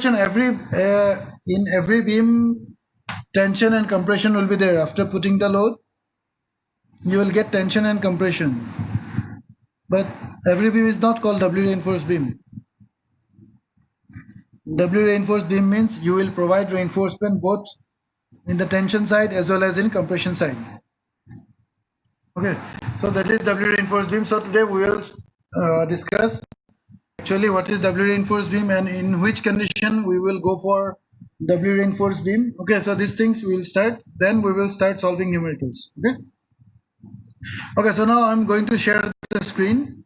in every beam, tension and compression will be there. After putting the load, you will get tension and compression. But every beam is not called doubly reinforced beam. Doubly reinforced beam means you will provide reinforcement both in the tension side as well as in compression side. Okay, so that is doubly reinforced beam. So today we will discuss actually what is doubly reinforced beam and in which condition we will go for doubly reinforced beam. Okay, so these things we will start, then we will start solving numericals. Okay, so now I'm going to share the screen.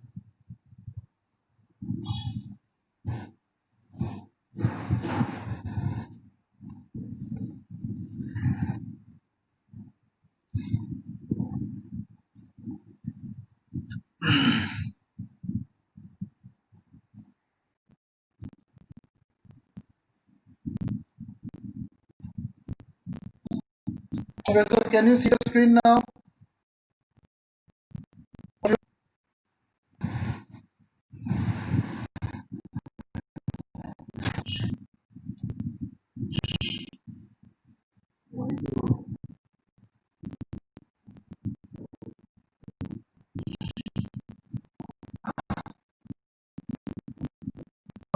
Okay, so can you see the screen now?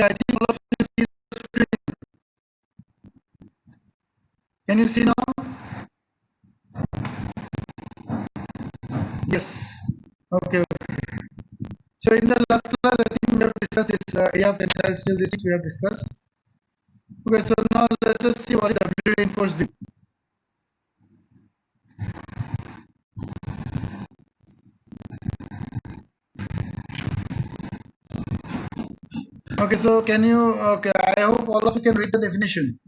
I think all of you see the screen. Can you see now? Yes. Okay. So in the last class, I think we have discussed this. We have tensile steel. This we have discussed. Okay. So now let us see what is doubly reinforced beam. Okay. So can you? Okay. I hope all of you can read the definition.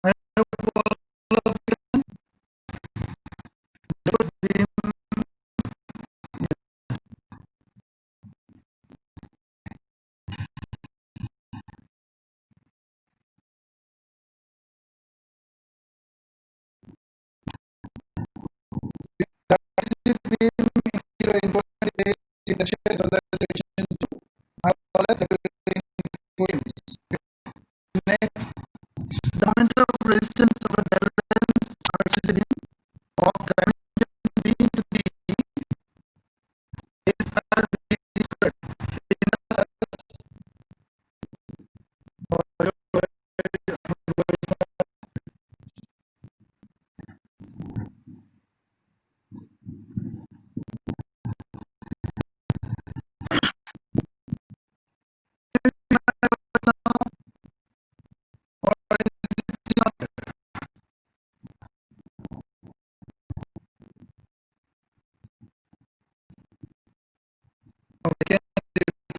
I hope all of you can. Beam. Reinforcement is inertia as well as reaction to as well as reinforcements. Next, the moment of resistance of a balanced RCC beam of dimension D into D is R V squared. In the surface of the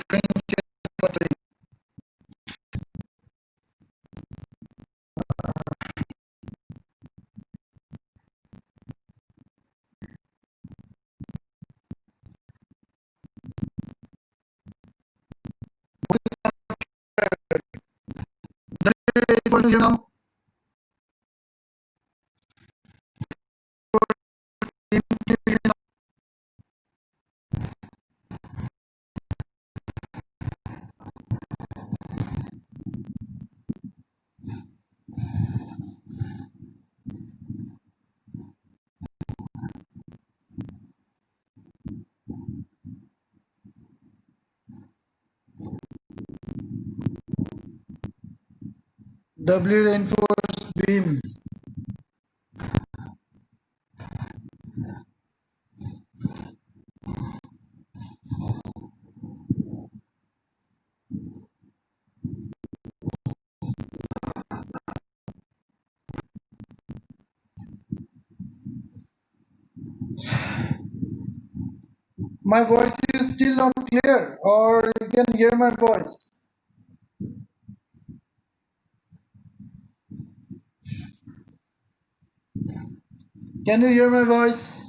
differential quadrant. For you know, doubly reinforced beam. My voice is still not clear, or you can hear my voice. Can you hear my voice?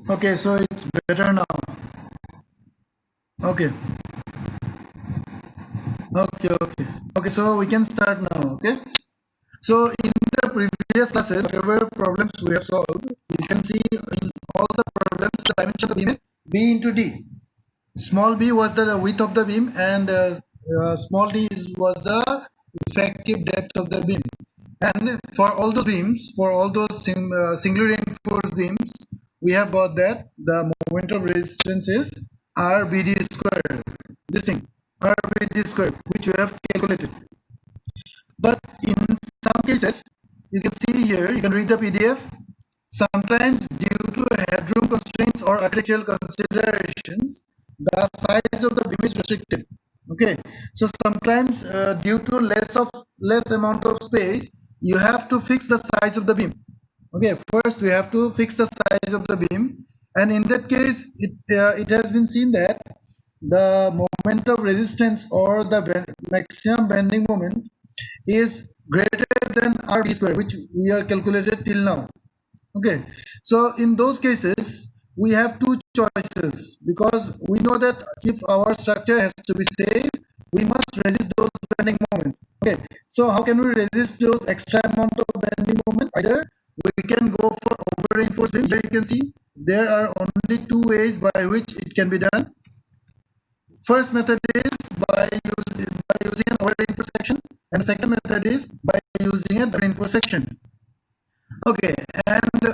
Okay, so it's better now. Okay. Okay, so we can start now. Okay. So in the previous classes, whatever problems we have solved, you can see in all dimension of the beam is B into D. Small b was the width of the beam, and small d was the effective depth of the beam. And for all those beams, for all those singly reinforced beams, we have got that the moment of resistance is RBD square. This thing, RBD square, which we have calculated. But in some cases, you can see here, you can read the PDF. Sometimes due to headroom constraints or architectural considerations, the size of the beam is restricted. Okay, so sometimes due to less amount of space, you have to fix the size of the beam. Okay, first we have to fix the size of the beam, and in that case, it has been seen that the moment of resistance or the maximum bending moment is greater than RB square, which we are calculated till now. Okay, so in those cases we have two choices, because we know that if our structure has to be safe, we must resist those bending moments. Okay, so how can we resist those extra amount of bending moment? Either we can go for over reinforced beam. Here you can see there are only two ways by which it can be done. First method is by using an over reinforced section, and second method is by using a reinforced section. Okay, and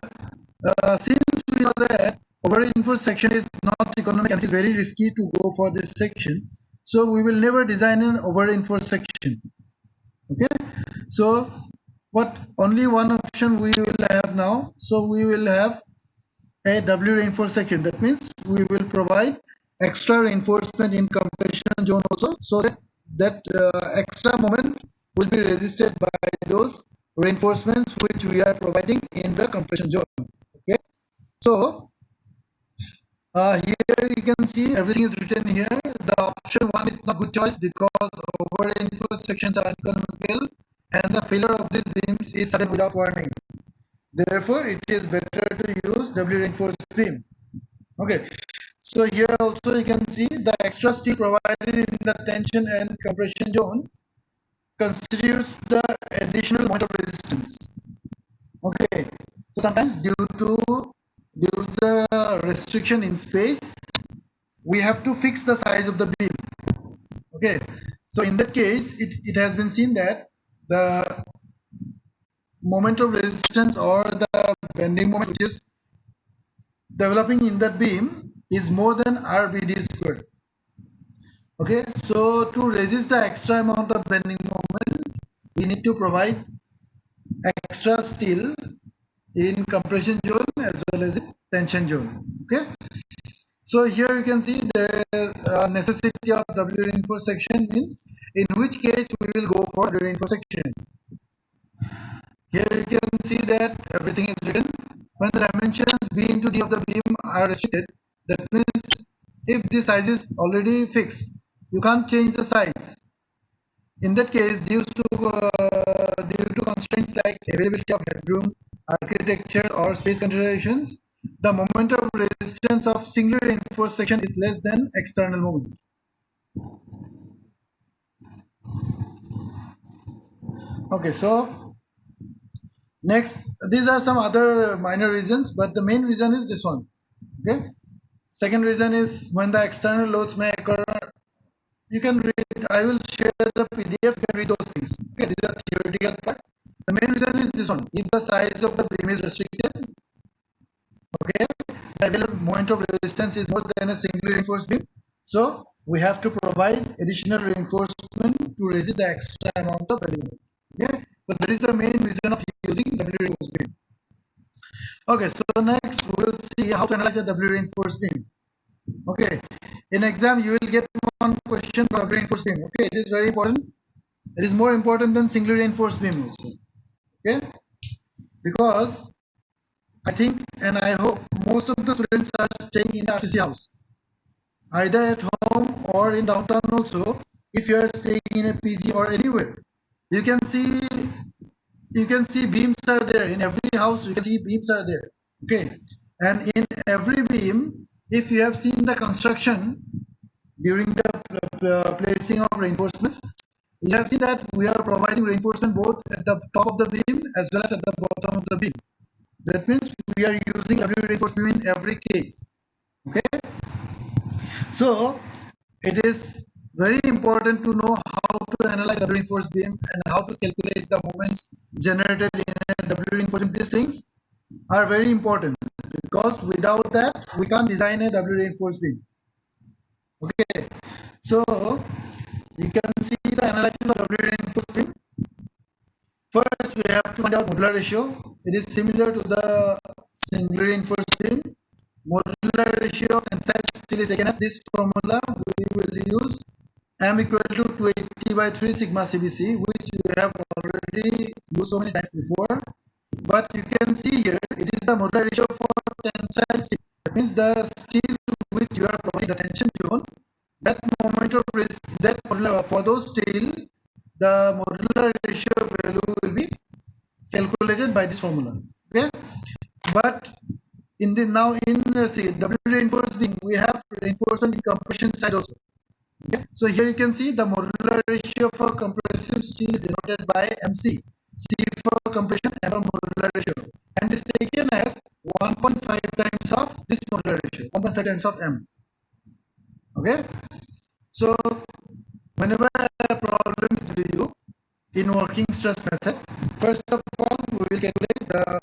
since we know that over reinforced section is not economic and it is very risky to go for this section, so we will never design an over reinforced section. Okay, so what only one option we will have now. So we will have a W reinforced section. That means we will provide extra reinforcement in compression zone also, so that extra moment will be resisted by those reinforcements which we are providing in the compression zone. Okay, so here you can see everything is written here. The option 1 is not good choice because over reinforced sections are uneconomical and the failure of these beams is sudden without warning. Therefore, it is better to use W reinforced beam. Okay, so here also you can see the extra steel provided in the tension and compression zone constitutes the additional point of resistance. Okay, so sometimes due to the restriction in space, we have to fix the size of the beam. Okay, so in that case, it has been seen that the moment of resistance or the bending moment which is developing in that beam is more than RBD squared. Okay, so to resist the extra amount of bending moment, we need to provide extra steel in compression zone as well as in tension zone. Okay, so here you can see there is a necessity of W reinforced section, means in which case we will go for the reinforced section. Here you can see that everything is written. When the dimensions B into D of the beam are restricted, that means if the size is already fixed, you can't change the size. In that case, due to constraints like availability of headroom, architecture, or space considerations, the moment of resistance of singly reinforced section is less than external moment. Okay, so next, these are some other minor reasons, but the main reason is this one. Okay, second reason is when the external loads may occur. You can read, I will share the PDF, you can read those things. Okay, these are theoretical part. The main reason is this one. If the size of the beam is restricted, okay, the available moment of resistance is more than a singly reinforced beam, so we have to provide additional reinforcement to resist the extra amount of bending. Okay, but that is the main reason of using W reinforced beam. Okay, so next we will see how to analyze the W reinforced beam. Okay, in exam you will get one question for W reinforced beam. Okay, it is very important. It is more important than singly reinforced beam also. Okay, because I think and I hope most of the students are staying in the RCC house, either at home or in downtown also. If you are staying in a PG or anywhere, you can see beams are there in every house. You can see beams are there. Okay, and in every beam, if you have seen the construction during the placing of reinforcements, you have seen that we are providing reinforcement both at the top of the beam as well as at the bottom of the beam. That means we are using W reinforced beam in every case. So it is very important to know how to analyze W reinforced beam and how to calculate the moments generated in a W reinforced beam. These things are very important because without that we can't design a W reinforced beam. Okay, so you can see the analysis of W reinforced beam. First, we have to find out modular ratio. It is similar to the single reinforced beam. Modular ratio of tensile steel is taken as this formula. We will use M equal to 280 by 3 sigma CBC, which we have already used so many times before. But you can see here, it is the modular ratio for tensile steel. That means the steel to which you are providing the tension zone, that moment of risk, that modular, for those steel, the modular ratio value will be calculated by this formula. Okay, but in the now in say W reinforced beam, we have reinforcement in compression side also. Okay, so here you can see the modular ratio for compressive steel is denoted by MC. C for compression, M for modular ratio, and is taken as 1.5 times of this modular ratio, 1.5 times of M. Okay, so whenever a problem is to you in working stress method, first of all we will calculate the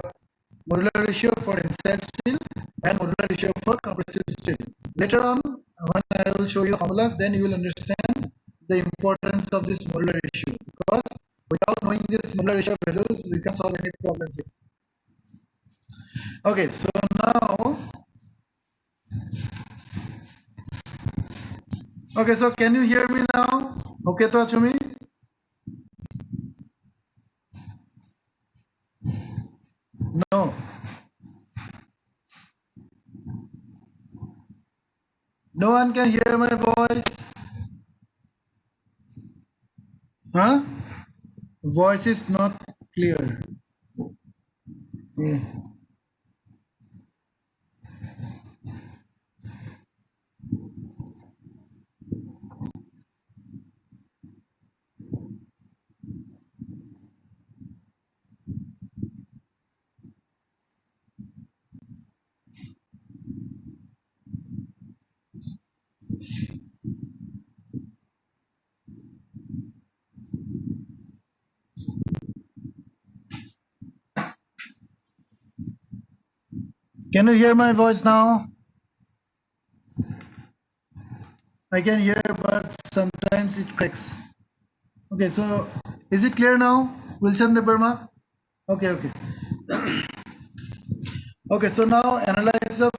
modular ratio for tensile steel and modular ratio for compressive steel. Later on, when I will show you formulas, then you will understand the importance of this modular ratio, because without knowing this modular ratio values, we can solve any problem here. Okay, so now, okay, so can you hear me now? Okay, to Achumi? No. No one can hear my voice. Huh? Voice is not clear. Yeah. Can you hear my voice now? I can hear, but sometimes it cracks. Okay, so is it clear now, Wilson de Burma? Okay, okay. Okay, so now analyze of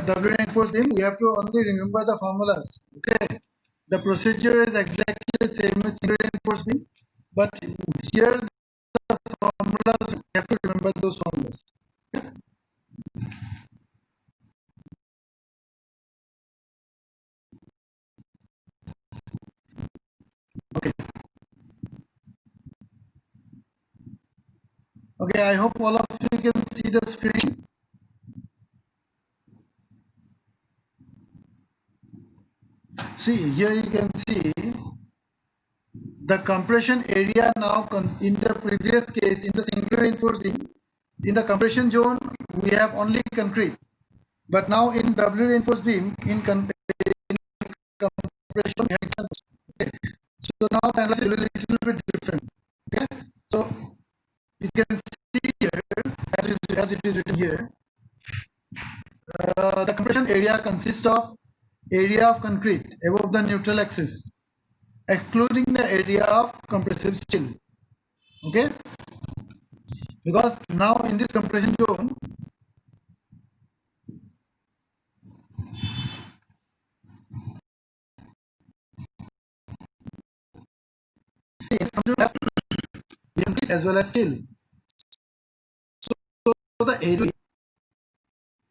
W reinforced beam. We have to only remember the formulas. Okay, the procedure is exactly the same with single reinforced beam, but here the formulas, we have to remember those formulas. Okay, okay. I hope all of you can see the screen. See, here you can see the compression area now. In the previous case, in the single reinforced beam, in the compression zone, we have only concrete. But now in W reinforced beam, in compression, we have sand. Okay. So now the analysis will be a little bit different. Okay. So you can see here, as it is written here, the compression area consists of area of concrete above the neutral axis, excluding the area of compressive steel. Okay, because now in this compression zone, have concrete as well as steel. So the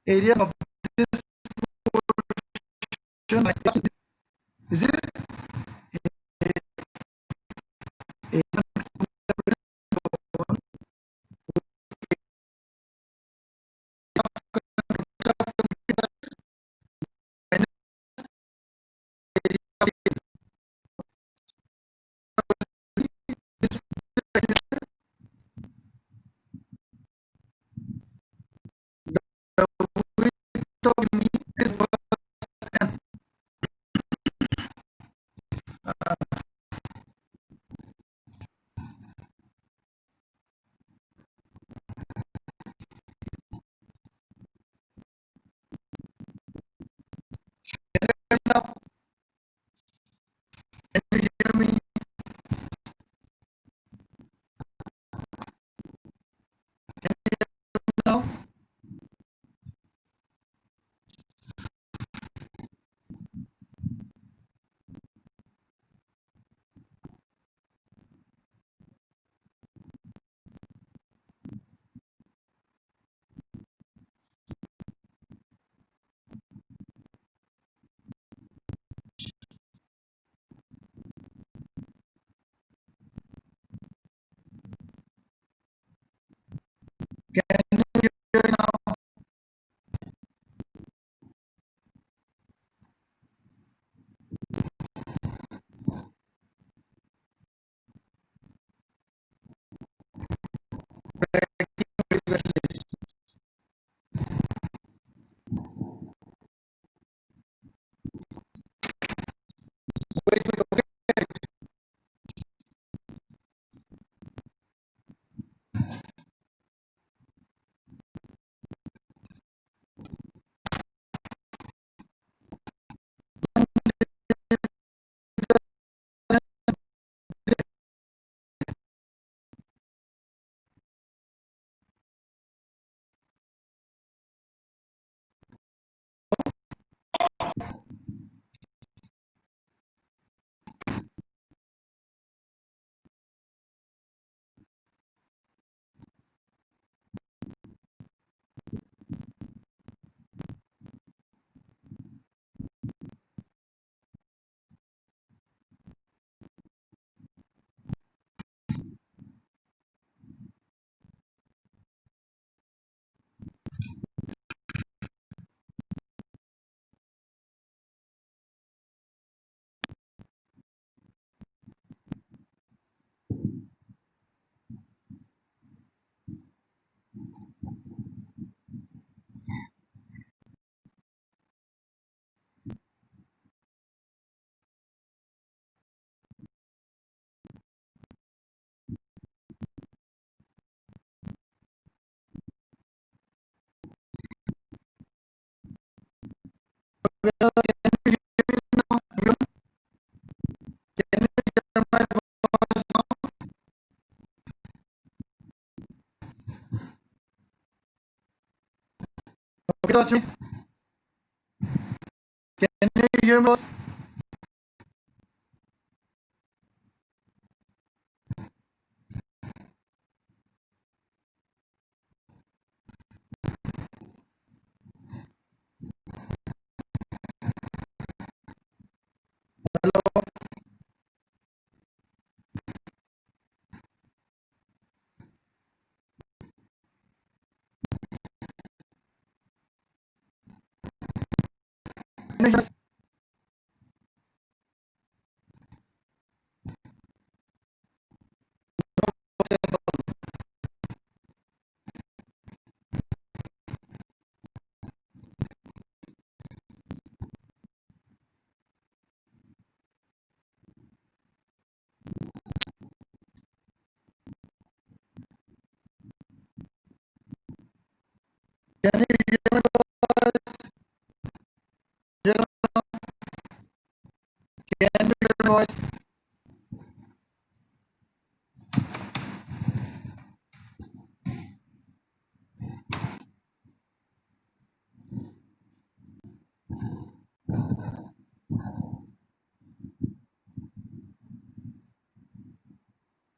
area of this portion is it Okay, Tochi? Can you hear me? Can you hear us? Can you hear my voice? Yes. Can you hear my voice?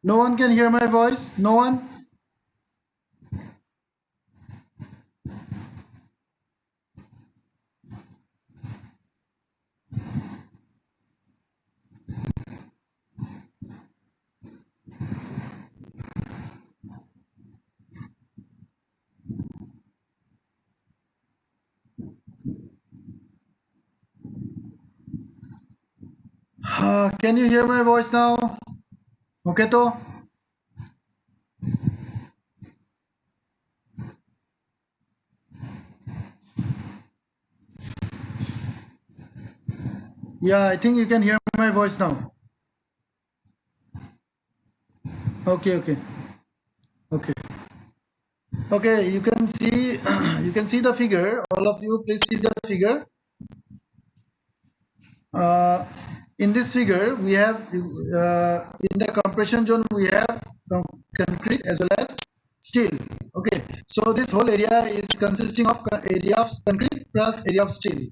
No one can hear my voice? No one? Can you hear my voice now? Okay, to? Yeah, I think you can hear my voice now. Okay, okay, okay. Okay, you can see you can see the figure. All of you, please see the figure. Uh, in this figure, we have in the compression zone we have concrete as well as steel. Okay, so this whole area is consisting of area of concrete plus area of steel.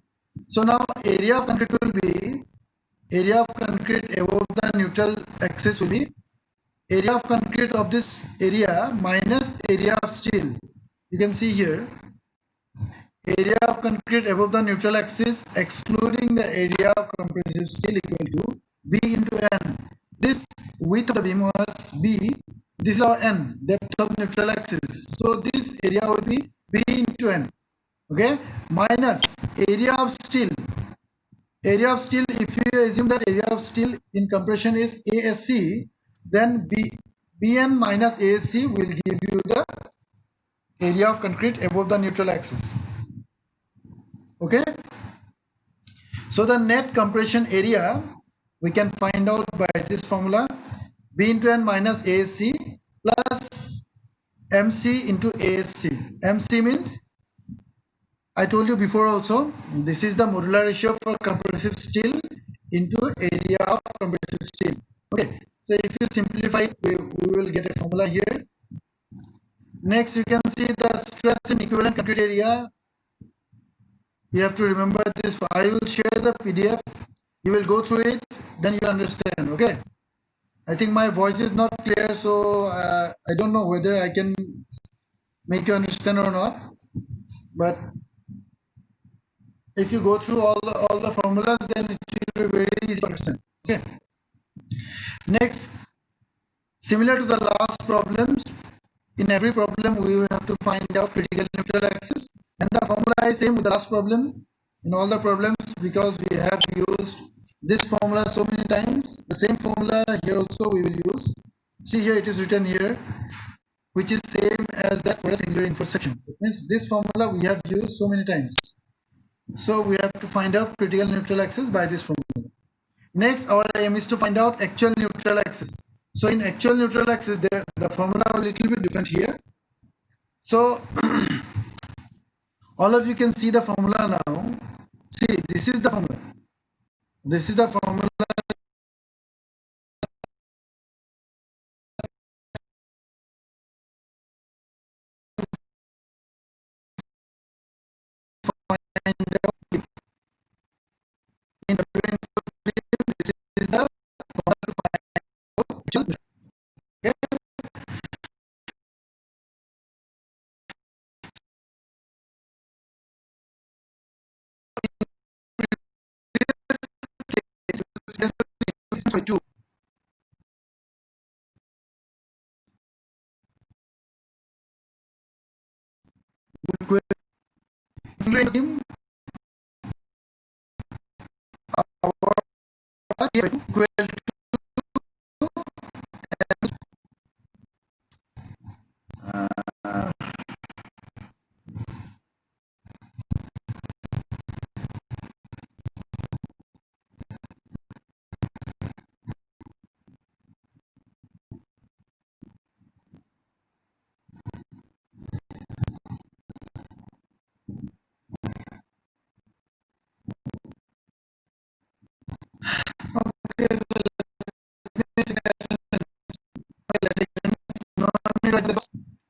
So now area of concrete will be area of concrete above the neutral axis will be area of concrete of this area minus area of steel. You can see here area of concrete above the neutral axis excluding the area of compressive steel equal to B into N. This width of the beam was B. This is our N, depth of neutral axis. So this area will be B into N. Okay, minus area of steel. Area of steel, if you assume that area of steel in compression is ASC, then BN minus ASC will give you the area of concrete above the neutral axis. Okay, so the net compression area we can find out by this formula, B into N minus ASC plus MC into ASC. MC means, I told you before also, this is the modular ratio for compressive steel into area of compressive steel. Okay, so if you simplify it, we will get a formula here. Next, you can see the stress in equivalent concrete area. You have to remember this. I will share the PDF. You will go through it, then you will understand. Okay. I think my voice is not clear, so I don't know whether I can make you understand or not. But if you go through all the formulas, then it will be very easy to understand. Okay. Next, similar to the last problems, in every problem we will have to find out critical neutral axis, and the formula is same with the last problem. In all the problems, because we have used this formula so many times, the same formula here also we will use. See here, it is written here, which is same as that for a singular intersection. It means this formula we have used so many times. So we have to find out critical neutral axis by this formula. Next, our aim is to find out actual neutral axis. So in actual neutral axis, the formula is a little bit different here. So all of you can see the formula now. See, this is the formula. This is the formula. In the this is the formula to find out actual neutral. Okay. Two.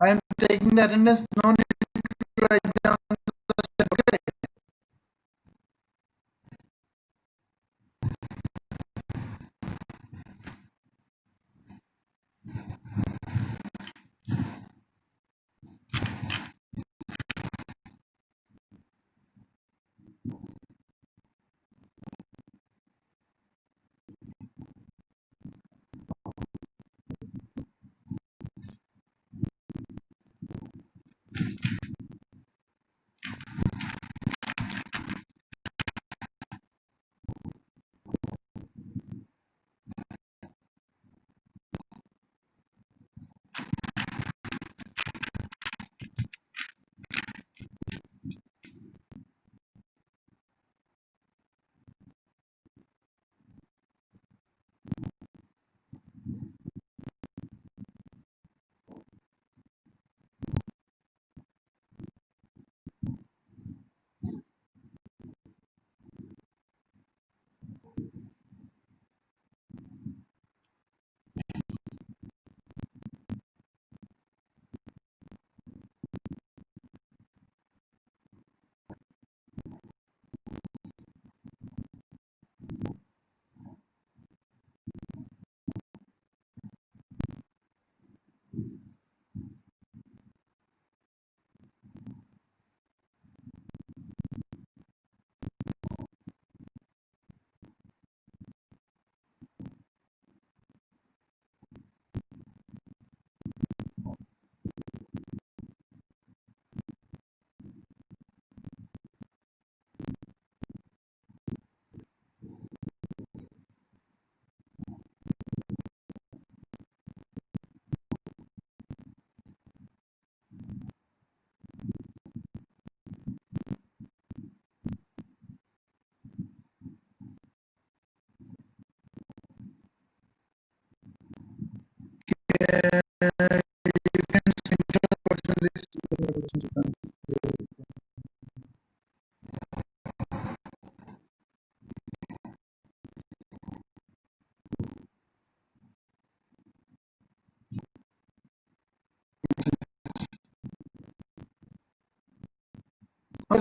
I am taking the attendance. No need to write down the step. Okay.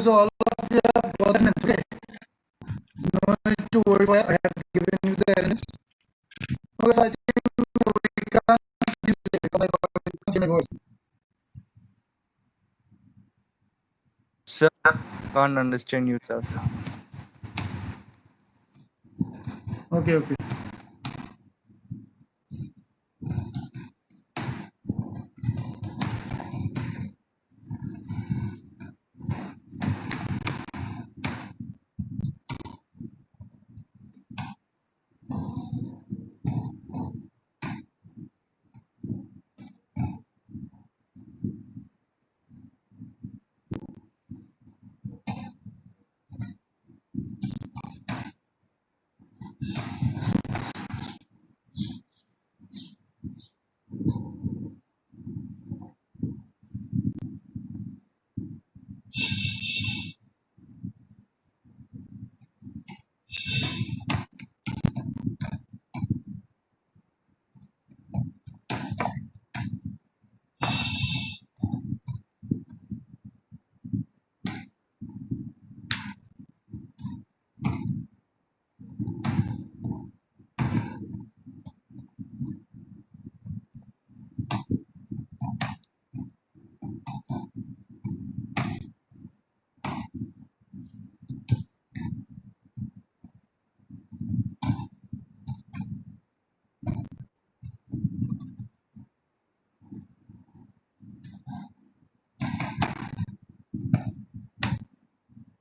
So all of you have got sorry for I have given you the errors. Okay, so I think we can't use it because I can't hear my voice. Sir, can't understand you, sir. Okay, okay.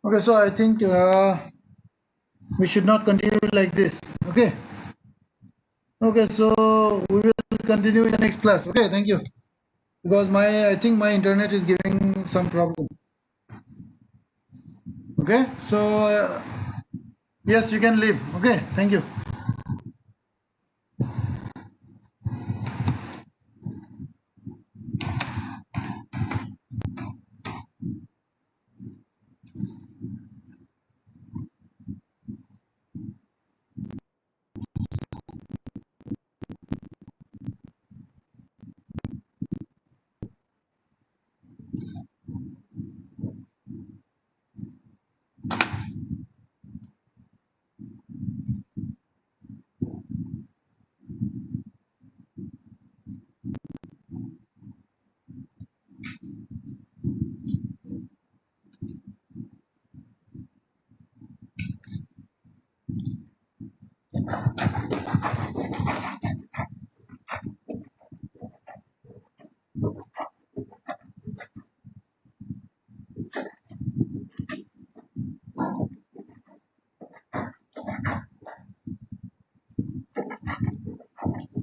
Okay, so I think we should not continue like this. Okay. Okay, so we will continue in the next class. Okay, thank you. Because I think my internet is giving some problem. Okay, so yes, you can leave. Okay, thank you.